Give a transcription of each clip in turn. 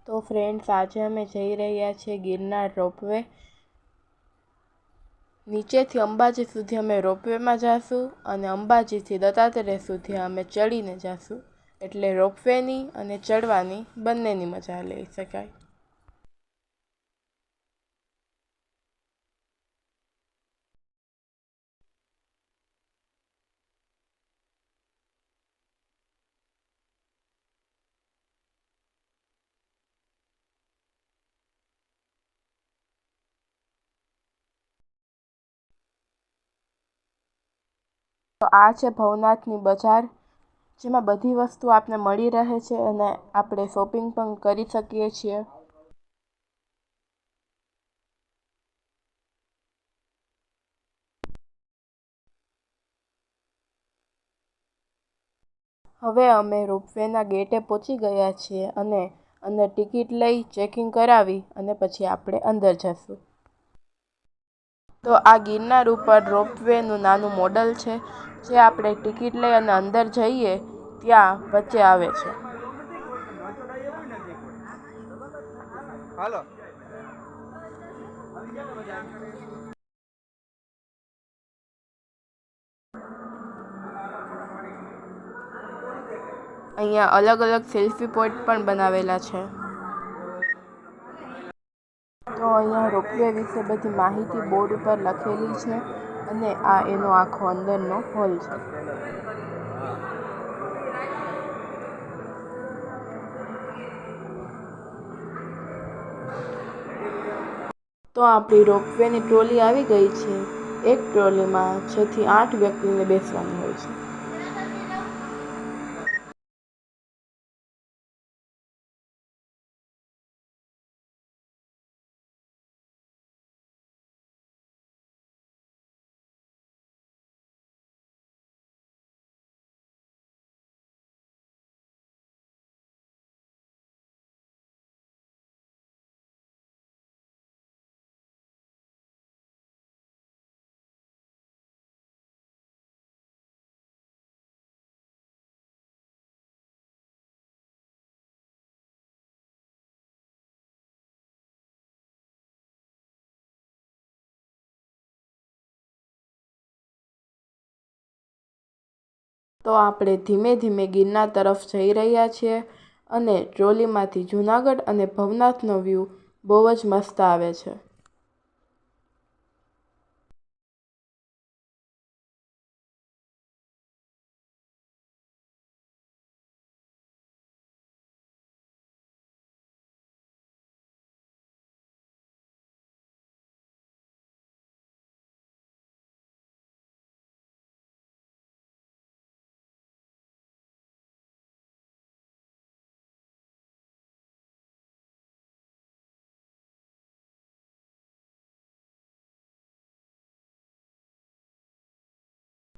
તો ફ્રેન્ડ્સ, આજે અમે જઈ રહ્યા છીએ ગિરનાર રોપવે. નીચેથી અંબાજી સુધી અમે રોપવેમાં જઈશું અને અંબાજીથી દત્તાત્રેય સુધી અમે ચડીને જઈશું. એટલે રોપવેની અને ચડવાની બંનેની મજા લઈ શકાય. તો આ છે ભવનાથની બજાર, જેમાં બધી વસ્તુ આપને મળી રહે છે અને આપણે શોપિંગ પણ કરી શકીએ છીએ. હવે અમે રોપવેના ગેટે પહોંચી ગયા છીએ અને અંદર ટિકિટ લઈ ચેકિંગ કરાવી અને પછી આપણે અંદર જઈશું. તો આ ગિરનાર ઉપર રોપવેનું નાનું મોડલ છે, જે આપણે ટિકિટ લઈ અને અંદર જઈએ ત્યાં વચ્ચે આવે છે. હાલો. અહીંયા અલગ અલગ સેલ્ફી પોઈન્ટ પણ બનાવેલા છે. તો અહીંયા રોપવે વિશે બધી માહિતી બોર્ડ ઉપર લખેલી છે અને આ એનો આખો અંદરનો હોલ છે. તો આપણી રોપવેની ટ્રોલી આવી ગઈ છે. એક ટ્રોલીમાં 6 થી 8 વ્યક્તિને બેસવાનું હોય છે. તો આપણે ધીમે ધીમે ગિરનાર તરફ જઈ રહ્યા છીએ અને ટ્રોલીમાંથી જૂનાગઢ અને ભવનાથનો વ્યૂ બહુ જ મસ્ત આવે છે.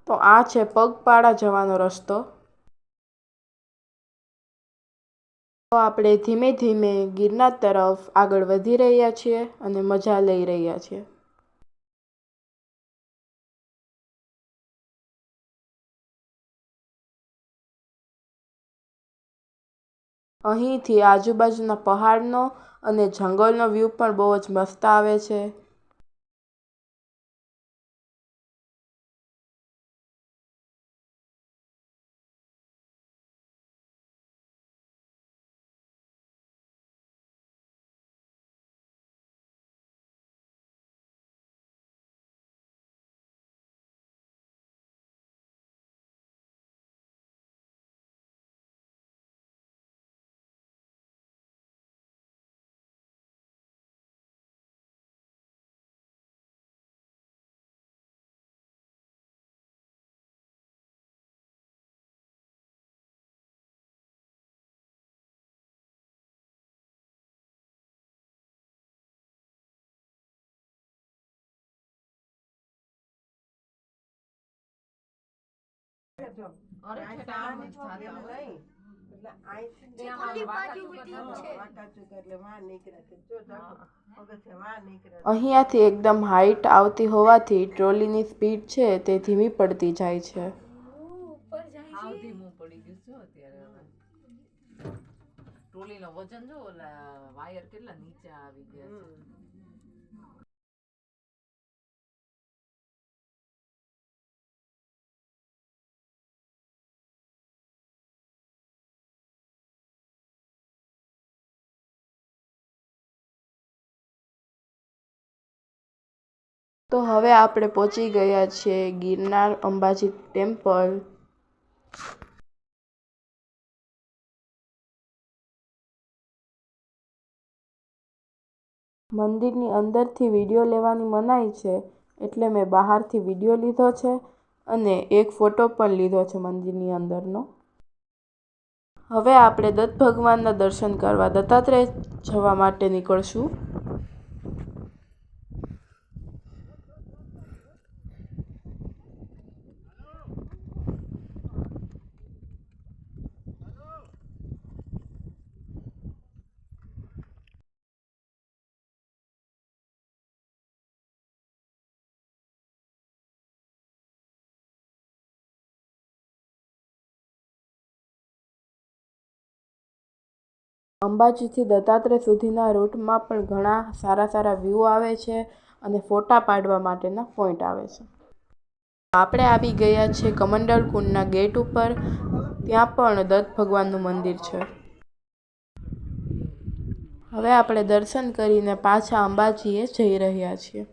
તો આ છે પગપાળા જવાનો રસ્તો. તો આપણે ધીમે ધીમે ગિરનાર તરફ આગળ વધી રહ્યા છીએ અને મજા લઈ રહ્યા છીએ. અહીંથી આજુબાજુના પહાડનો અને જંગલનો વ્યૂ પણ બહુ જ મસ્ત આવે છે. અહીંયાથી એકદમ હાઈટ આવતી હોવાથી ટ્રોલીની સ્પીડ છે તે ધીમી પડતી જાય છે. પાણીનો વજન જો ઓલા વાયર કેટલા નીચે આવી ગયા છે. તો હવે આપણે પહોંચી ગયા છીએ ગિરનાર અંબાજી ટેમ્પલ. મંદિરની અંદરથી વિડીયો લેવાની મનાઈ છે, એટલે મેં બહારથી વિડીયો લીધો છે અને એક ફોટો પણ લીધો છે મંદિરની અંદરનો. હવે આપણે દત્ત ભગવાનના દર્શન કરવા દત્તાત્રેય જવા માટે નીકળશું. અંબાજીથી દત્તાત્રેય સુધીના રૂટમાં પણ ઘણા સારા વ્યૂ આવે છે અને ફોટા પાડવા માટેના પોઈન્ટ આવે છે. આપણે આવી ગયા છે કમંડલ કુંડના ગેટ ઉપર. ત્યાં પણ દત્ત ભગવાનનું મંદિર છે. હવે આપણે દર્શન કરીને પાછા અંબાજીએ જઈ રહ્યા છીએ.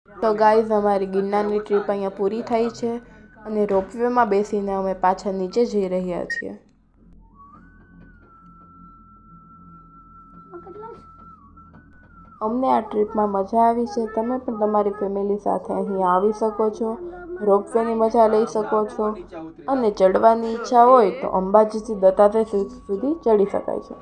તો ગાઈઝ, અમારી ગિરનારની ટ્રીપ અહીંયા પૂરી થઈ છે અને રોપવેમાં બેસીને અમે પાછા નીચે જઈ રહ્યા છીએ. અમને આ ટ્રીપમાં મજા આવી છે. તમે પણ તમારી ફેમિલી સાથે અહીં આવી શકો છો, રોપવેની મજા લઈ શકો છો અને ચડવાની ઈચ્છા હોય તો અંબાજીથી દત્તાત્રેય સુધી ચડી શકાય છે.